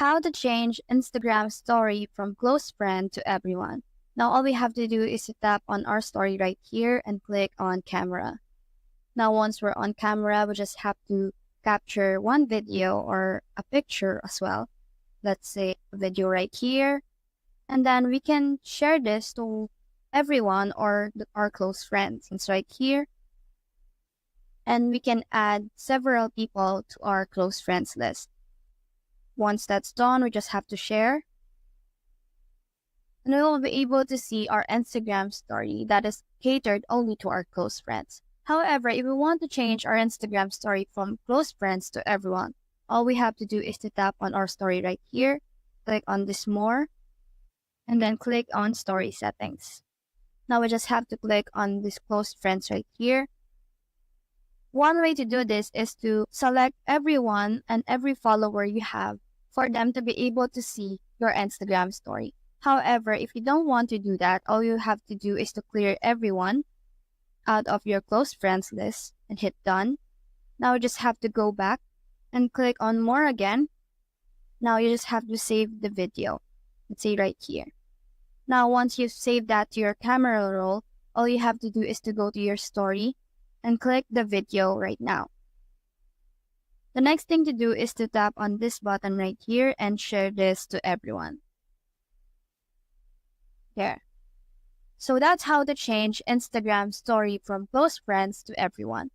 How to change Instagram story from close friend to everyone. Now all we have to do is to tap on our story right here and click on camera. Now once we're on camera, we just have to capture one video or a picture as well. Let's say a video right here. And then we can share this to everyone or our close friends. It's right here. And we can add several people to our close friends list. Once that's done, we just have to share. And we will be able to see our Instagram story that is catered only to our close friends. However, if we want to change our Instagram story from close friends to everyone, all we have to do is to tap on our story right here, click on this more, and then click on story settings. Now we just have to click on this close friends right here. One way to do this is to select everyone and every follower you have for them to be able to see your Instagram story. However, if you don't want to do that, all you have to do is to clear everyone out of your close friends list and hit done. Now you just have to go back and click on more again. Now you just have to save the video. Let's say right here. Now once you've saved that to your camera roll, all you have to do is to go to your story and click the video right now. The next thing to do is to tap on this button right here and share this to everyone. There. So that's how to change Instagram story from close friends to everyone.